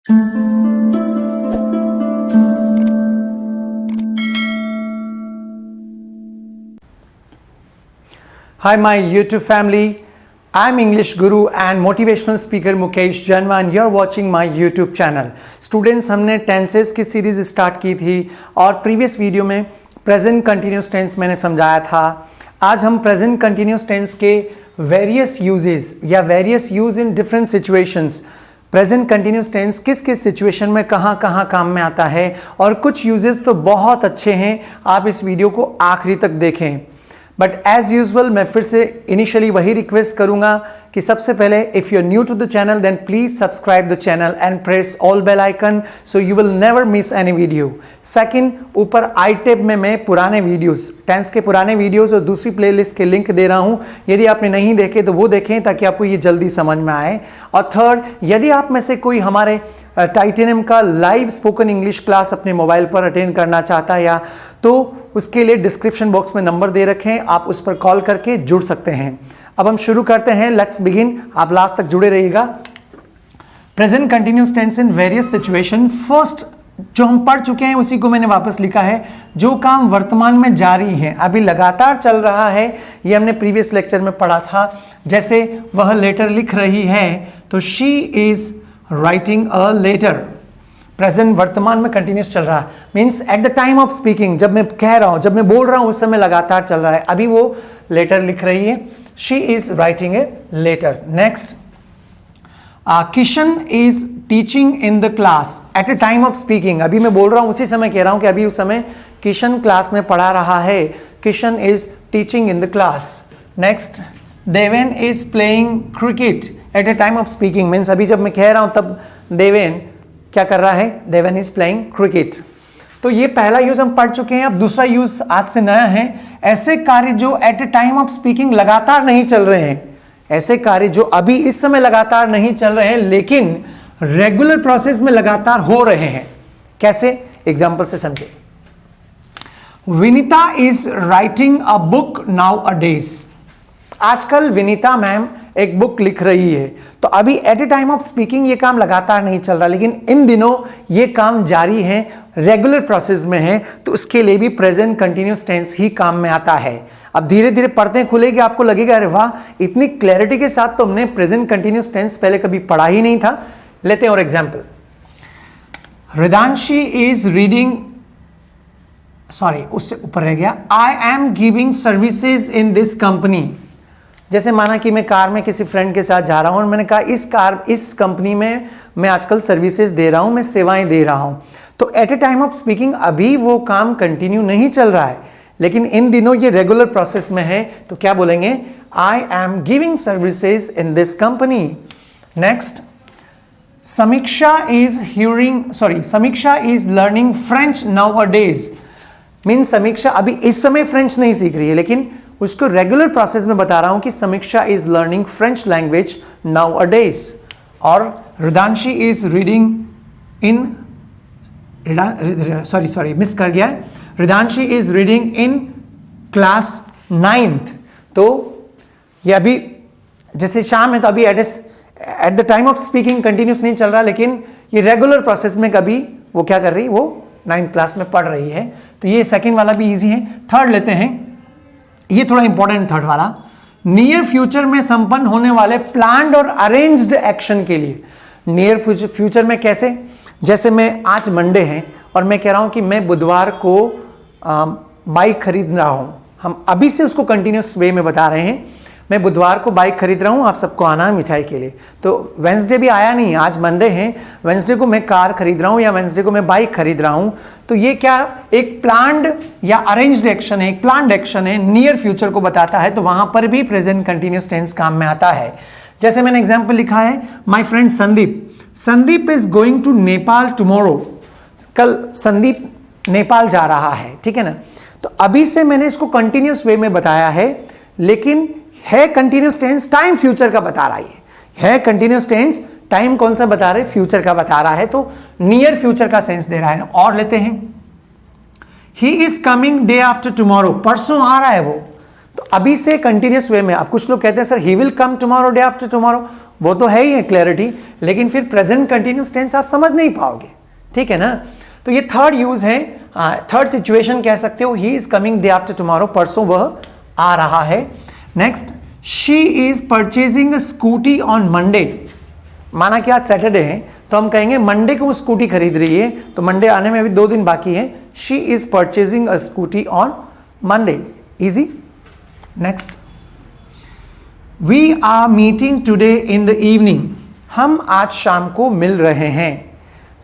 Hi my YouTube family, I'm English Guru and motivational speaker Mukesh Janwa and you're watching my YouTube channel. Students, हमने tenses की series start की थी और previous video में present continuous tense मैंने समझाया था। आज हम प्रेजेंट कंटिन्यूस टेंस के वेरियस यूजेस या various use in different situations, present continuous tense किस किस सिचुएशन में कहाँ कहाँ काम में आता है और कुछ यूजेस तो बहुत अच्छे हैं, आप इस वीडियो को आखिरी तक देखें। बट एज यूजुअल मैं फिर से इनिशियली वही रिक्वेस्ट करूंगा कि सबसे पहले if you are new to the channel then please subscribe the channel and press all bell icon so you will never miss any video. Second, ऊपर आई टैब में मैं पुराने वीडियोस, टेंस के पुराने वीडियोस और दूसरी प्लेलिस्ट के लिंक दे रहा हूं, यदि आपने नहीं देखे तो वो देखें ताकि आपको ये जल्दी समझ में आए। और थर्ड, यदि आप में से कोई हमारे टाइटेनियम का लाइव स्पोकन इंग्लिश क्लास अपने मोबाइल पर अटेंड करना चाहता है या तो उसके लिए डिस्क्रिप्शन बॉक्स में नंबर दे रखे हैं, आप उस पर कॉल करके जुड़ सकते हैं। अब हम शुरू करते हैं, लेट्स बिगिन। आप लास्ट तक जुड़े रहिएगा। Present continuous tense in various situation. First जो हम पढ़ चुके हैं उसी को मैंने वापस लिखा है, जो काम वर्तमान में जारी है, अभी लगातार चल रहा है, ये हमने प्रीवियस लेक्चर में पढ़ा था। जैसे वह लेटर लिख रही है तो she is writing a letter. Present वर्तमान में कंटिन्यूस चल रहा है, means at the time of speaking, जब मैं कह रहा हूं, जब मैं बोल रहा हूं उस समय लगातार चल रहा है, अभी वो लेटर लिख रही है, she is writing a letter. Next, Kishan is teaching in the class at a time of speaking, अभी मैं बोल रहा हूं उसी समय कह रहा हूं कि अभी उस समय किशन क्लास में पढ़ा रहा है, Kishan is teaching in the class. Next, Deven is playing cricket at a time of speaking, means अभी जब मैं कह रहा हूं तब देवेन क्या कर रहा है, देवेन इज प्लेइंग क्रिकेट। तो ये पहला यूज हम पढ़ चुके हैं। अब दूसरा यूज आज से नया है, ऐसे कार्य जो eight a time of speaking लगातार नहीं चल रहे हैं, ऐसे कार्य जो अभी इस समय लगातार नहीं चल रहे हैं लेकिन रेगुलर प्रोसेस में लगातार हो रहे हैं। कैसे, एग्जांपल से समझे। Vinita is writing a book now a days, आजकल विनीता मैम एक बुक लिख रही है, तो अभी at a time of speaking ये काम लगातार नहीं चल रहा, लेकिन इन दिनों ये काम जारी है, रेगुलर प्रोसेस में है, तो उसके लिए भी प्रेजेंट कंटिन्यूस टेंस ही काम में आता है। अब धीरे धीरे पढ़ते खुलेगी, आपको लगेगा अरे वाह, इतनी क्लैरिटी के साथ तो हमने प्रेजेंट कंटिन्यूस टेंस पहले कभी पढ़ा ही नहीं था। लेते हैं और एग्जाम्पल। रिदांशी इज रीडिंग, सॉरी उससे ऊपर रह गया, आई am giving services in this company. जैसे माना कि मैं कार में किसी फ्रेंड के साथ जा रहा हूं और मैंने कहा इस कंपनी में मैं आजकल सर्विसेज दे रहा हूं, मैं सेवाएं दे रहा हूं, तो at a time of speaking अभी वो काम कंटिन्यू नहीं चल रहा है, लेकिन इन दिनों ये रेगुलर प्रोसेस में है, तो क्या बोलेंगे, I am giving services in this company. Next, Sameeksha is learning French nowadays, mean Sameeksha अभी इस समय फ्रेंच नहीं सीख रही है, लेकिन उसको रेगुलर प्रोसेस में बता रहा हूं कि Sameeksha is learning French language nowadays. और Ridanshi is reading in, sorry miss कर गया, Ridanshi is reading in class 9th। तो ये अभी जैसे शाम है तो अभी at the time of speaking continuous नहीं चल रहा, लेकिन ये रेगुलर प्रोसेस में कभी वो क्या कर रही, वो 9th क्लास में पढ़ रही है। तो ये सेकेंड वाला भी इजी है। थर्ड लेते हैं, ये थोड़ा इंपॉर्टेंट थर्ड वाला, नियर फ्यूचर में संपन्न होने वाले प्लान्ड और अरेंज्ड एक्शन के लिए। नियर फ्यूचर में कैसे, जैसे मैं आज मंडे है और मैं कह रहा हूं कि मैं बुधवार को बाइक खरीद रहा हूं, हम अभी से उसको कंटिन्यूस वे में बता रहे हैं, मैं बुधवार को बाइक खरीद रहा हूं, आप सबको आना है मिठाई के लिए। तो वेंसडे भी आया नहीं, आज मंडे है, वेंसडे को मैं कार खरीद रहा हूं या वेंसडे को मैं बाइक खरीद रहा हूं, तो ये क्या एक प्लान्ड या अरेंज्ड एक्शन है, एक प्लान्ड एक्शन है, नियर फ्यूचर को बताता है, तो वहां पर भी प्रेजेंट कंटिन्यूस टेंस काम में आता है। जैसे मैंने एग्जाम्पल लिखा है, my friend Sandeep is going to Nepal tomorrow, कल संदीप नेपाल जा रहा है, ठीक है ना। तो अभी से मैंने इसको कंटिन्यूस वे में बताया है, लेकिन है कंटिन्यूस टेंस, टाइम फ्यूचर का बता रहा है कंटिन्यूस टेंस, टाइम कौन सा बता रहे, फ्यूचर का बता रहा है, तो नियर फ्यूचर का सेंस दे रहा है। और लेते हैं, he is coming day after tomorrow, परसों आ रहा है वो, तो अभी से कंटिन्यूस वे में। अब कुछ लोग कहते हैं sir he will come tomorrow day after tomorrow, वो तो है ही है क्लैरिटी, लेकिन फिर प्रेजेंट कंटिन्यूस टेंस आप समझ नहीं पाओगे, ठीक है ना। तो ये थर्ड यूज है, थर्ड सिचुएशन कह सकते हो, he is coming day after tomorrow, परसों वह आ रहा है। Next, she is purchasing a scooty on Monday. माना कि आज सैटरडे है तो हम कहेंगे मंडे को वो स्कूटी खरीद रही है, तो मंडे आने में अभी 2 दिन बाकी है। She is purchasing a scooty on Monday, easy. Next, we are meeting today in the evening. हम आज शाम को मिल रहे हैं।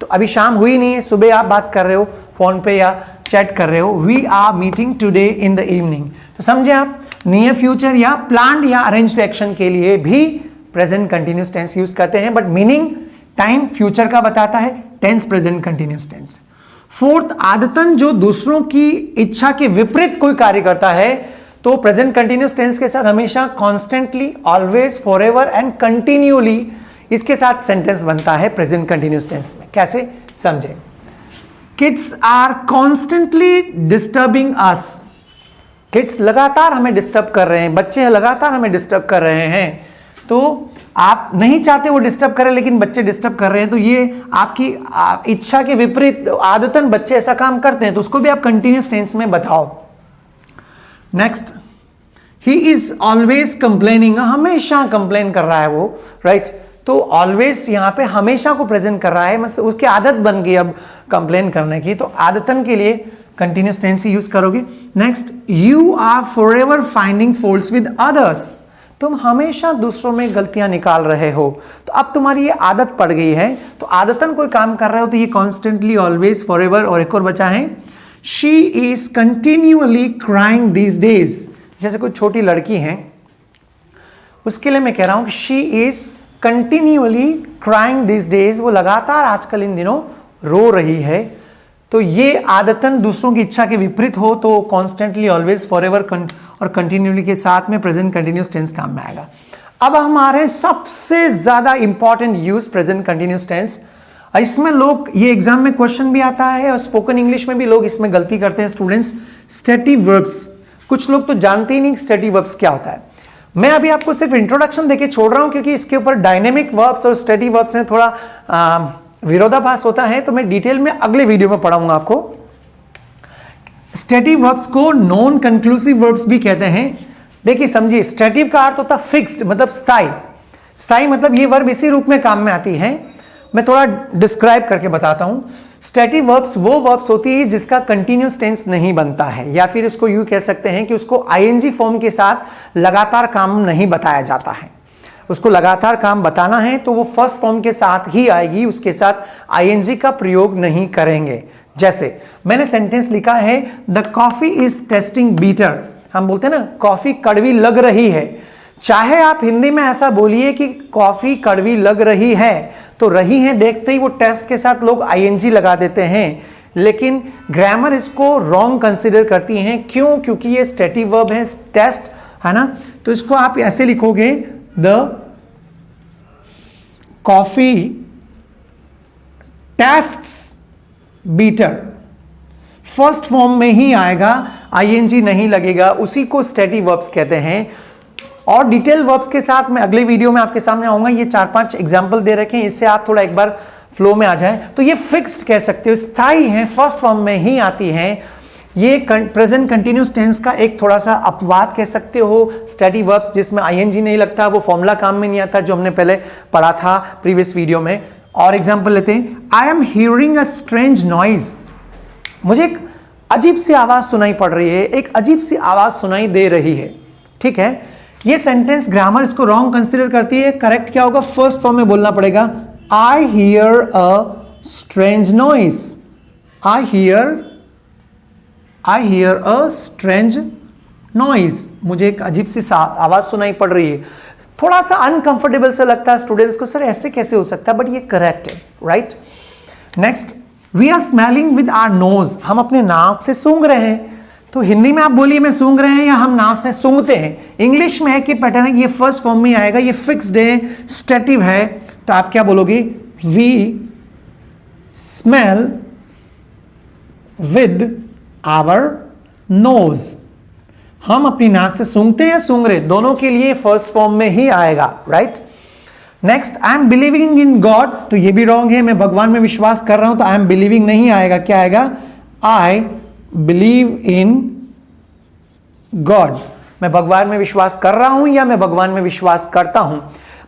तो अभी शाम हुई नहीं है, सुबह आप बात कर रहे हो फोन पे या चैट कर रहे हो। We are meeting today in the evening. तो समझे आप, नियर फ्यूचर या प्लान्ड या अरेंज्ड एक्शन के लिए भी प्रेजेंट कंटिन्यूस टेंस यूज करते हैं, बट मीनिंग टाइम फ्यूचर का बताता है, tense present continuous tense. Fourth, आदतन जो दूसरों की इच्छा के विपरीत कोई कार्य करता है, तो प्रेजेंट कंटिन्यूस टेंस के साथ हमेशा constantly, always, forever and continually इसके साथ सेंटेंस बनता है प्रेजेंट कंटिन्यूस टेंस में। कैसे, समझे। Kids are constantly disturbing us. Kids लगातार हमें डिस्टर्ब कर रहे हैं, बच्चे लगातार हमें डिस्टर्ब कर रहे हैं। तो आप नहीं चाहते वो डिस्टर्ब करें, लेकिन बच्चे डिस्टर्ब कर रहे हैं, तो ये आपकी इच्छा के विपरीत आदतन बच्चे ऐसा काम करते हैं, तो उसको भी आप कंटिन्यूस टेंस में बताओ। Next, he is always complaining. हमेशा कंप्लेन कर रहा है वो, राइट। तो ऑलवेज यहां पे हमेशा को प्रेजेंट कर रहा है, मतलब उसकी आदत बन गई अब कंप्लेन करने की, तो आदतन के लिए कंटिन्यूस टेंस यूज करोगे। Next, you are forever finding faults with others. तुम हमेशा दूसरों में गलतियां निकाल रहे हो, तो अब तुम्हारी ये आदत पड़ गई है, तो आदतन कोई काम कर रहे हो तो ये कॉन्स्टेंटली, ऑलवेज, फॉरएवर, और एक और बचा है, she is continually crying these days. जैसे कोई छोटी लड़की है, उसके लिए मैं कह रहा हूं कि she is continually crying these days, वो लगातार आजकल इन दिनों रो रही है। तो ये आदतन दूसरों की इच्छा के विपरीत हो तो कॉन्स्टेंटली, ऑलवेज, फॉरएवर और कंटिन्यूअली के साथ में प्रेजेंट कंटिन्यूस टेंस काम में आएगा। अब हमारे सबसे ज्यादा important use present continuous tense. इसमें लोग, ये एग्जाम में क्वेश्चन भी आता है और स्पोकन इंग्लिश में भी लोग इसमें गलती करते हैं स्टूडेंट्स, स्टेटिव वर्ब्स। कुछ लोग तो जानते ही नहीं स्टेटिव वर्ब्स क्या होता है। मैं अभी आपको सिर्फ इंट्रोडक्शन देके छोड़ रहा हूं, क्योंकि इसके ऊपर डायनेमिक वर्ब्स और स्टेटिव वर्ब्स में थोड़ा विरोधाभास होता है, तो मैं डिटेल में अगले वीडियो में पढ़ाऊंगा आपको। स्टेटिव वर्ब्स को नॉन कंक्लूसिव वर्ब्स भी कहते हैं। देखिए समझिए, स्टेटिव का अर्थ होता है फिक्स्ड, मतलब स्थायी। स्थायी मतलब ये वर्ब इसी रूप में काम में आती है। मैं थोड़ा डिस्क्राइब करके बताता हूं। स्टेटिव वर्ब्स वो वर्ब्स होती है जिसका कंटिन्यूस टेंस नहीं बनता है, या फिर इसको यूं कह सकते हैं कि उसको आईएनजी फॉर्म के साथ लगातार काम नहीं बताया जाता है। उसको लगातार काम बताना है तो वो फर्स्ट फॉर्म के साथ ही आएगी, उसके साथ आईएनजी का प्रयोग नहीं करेंगे। जैसे मैंने सेंटेंस लिखा है, the coffee is tasting better. हम बोलते हैं ना, कॉफी कड़वी लग रही है। चाहे आप हिंदी में ऐसा बोलिए कि कॉफी कड़वी लग रही है, तो रही है देखते ही वो टेस्ट के साथ लोग आईएनजी लगा देते हैं, लेकिन ग्रामर इसको रॉन्ग कंसीडर करती है। क्यों? क्योंकि ये स्टेटिव वर्ब है, टेस्ट है ना। तो इसको आप ऐसे लिखोगे, the coffee tastes better. First form में ही आएगा, आईएनजी नहीं लगेगा, उसी को स्टेटिव वर्ब्स कहते हैं। और डिटेल वर्ब्स के साथ मैं अगले वीडियो में आपके सामने आऊंगा। ये 4-5 एग्जाम्पल दे रखे हैं, इससे आप थोड़ा एक बार फ्लो में आ जाए। तो ये फिक्स्ड कह सकते हो, स्थायी है, फर्स्ट फॉर्म में ही आती है। ये प्रेजेंट कंटिन्यूस टेंस का एक थोड़ा सा अपवाद कह सकते हो। स्टेटिव वर्ब्स जिसमें आईएनजी नहीं लगता, वो फॉर्मूला काम में नहीं आता, जो हमने पहले पढ़ा था प्रीवियस वीडियो में। और एग्जाम्पल लेते हैं, I am hearing a strange noise. मुझे एक अजीब सी आवाज सुनाई पड़ रही है, एक अजीब सी आवाज सुनाई दे रही है। ठीक है, ये सेंटेंस ग्रामर इसको रॉन्ग कंसीडर करती है। करेक्ट क्या होगा? फर्स्ट फॉर्म में बोलना पड़ेगा, I hear a strange noise. I hear a strange noise. मुझे एक अजीब सी आवाज सुनाई पड़ रही है। थोड़ा सा अनकंफर्टेबल सा लगता है स्टूडेंट्स को, सर ऐसे कैसे हो सकता है, बट ये करेक्ट है, right. Next, we are smelling with our nose. हम अपने नाक से सूंघ रहे हैं। तो हिंदी में आप बोलिए मैं सूंघ रहे हैं या हम नाक से सूंघते हैं। इंग्लिश में है कि पैटर्न है, ये फर्स्ट फॉर्म में आएगा, ये फिक्स्ड है, स्टेटिव है। तो आप क्या बोलोगे? We smell with our nose. हम अपनी नाक से सूंघते हैं या सूंघ रहे, दोनों के लिए फर्स्ट फॉर्म में ही आएगा, right. Next, I am believing in God, तो ये भी रॉन्ग है, मैं भगवान में विश्वास कर रहा हूं, तो आई एम बिलीविंग नहीं आएगा, क्या आएगा? I believe in God. मैं भगवान में विश्वास कर रहा हूं या मैं भगवान में विश्वास करता हूं।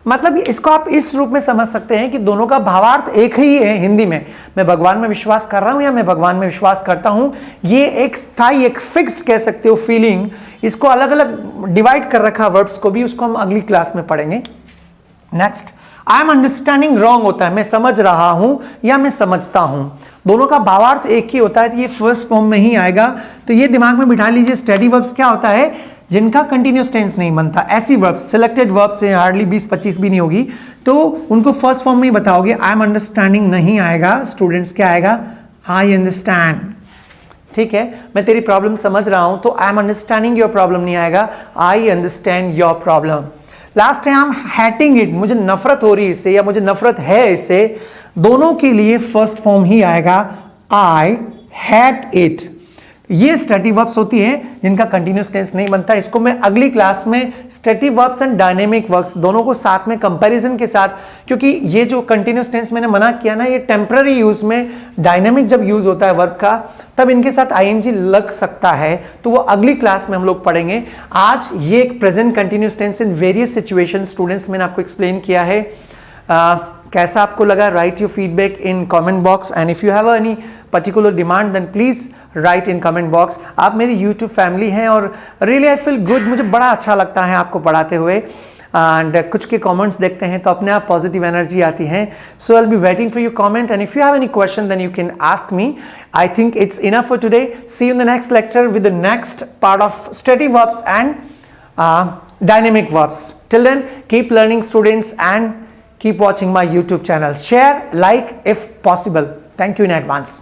मतलब इसको आप इस रूप में समझ सकते हैं कि दोनों का भावार्थ एक ही है हिंदी में। मैं भगवान में विश्वास कर रहा हूं या मैं भगवान में विश्वास करता हूं, ये एक स्थायी, एक फिक्स्ड कह सकते हो फीलिंग। इसको अलग अलग डिवाइड कर रखा वर्ब्स को भी, उसको हम अगली क्लास में पढ़ेंगे। Next, I am understanding wrong होता है, मैं समझ रहा हूं या मैं समझता हूं। दोनों का भावार्थ एक ही होता है, तो ये फर्स्ट फॉर्म में ही आएगा। तो ये दिमाग में बिठा लीजिए, स्टेडी वर्ब्स क्या होता है? जिनका कंटिन्यूस टेंस नहीं बनता, ऐसी वर्ब्स, सिलेक्टेड वर्ब्स से हार्डली 20-25 भी नहीं होगी, तो उनको फर्स्ट फॉर्म में ही बताओगे। आई एम अंडरस्टैंडिंग नहीं आएगा स्टूडेंट्स, क्या आएगा? I understand. ठीक है, मैं तेरी प्रॉब्लम समझ रहा हूं, तो I am understanding your problem नहीं आएगा, I understand your problem. Last है, आई एम हैटिंग इट, मुझे नफरत हो रही है इससे या मुझे नफरत है इससे। दोनों के लिए फर्स्ट फॉर्म ही आएगा, आई हैट इट। ये स्टैटिक वर्ब्स होती है जिनका कंटिन्यूस टेंस नहीं बनता। इसको मैं अगली क्लास में static verbs and dynamic verbs दोनों को साथ में कंपैरिजन के साथ, क्योंकि ये जो कंटिन्यूस टेंस मैंने मना किया ना, ये टेम्पररी यूज में, डायनेमिक जब यूज होता है वर्ब का तब इनके साथ आईएनजी लग सकता है, तो वो अगली क्लास में हम लोग पढ़ेंगे। आज ये एक present continuous tense in various situation students मैंने आपको एक्सप्लेन किया है। कैसा आपको लगा? Write your feedback in comment box, and if you have any particular demand then please write in comment box. आप मेरी यूट्यूब फैमिली हैं और रियली आई फील गुड, मुझे बड़ा अच्छा लगता है आपको पढ़ाते हुए, एंड कुछ के कमेंट्स देखते हैं तो अपने आप पॉजिटिव एनर्जी आती है। So I will be waiting for your comment, and if you have any question then you can ask me. I think it's enough for today. See you in the next lecture with the next part of static verbs and dynamic verbs. Till then, keep learning students and keep watching my YouTube channel. Share, like if possible. Thank you in advance.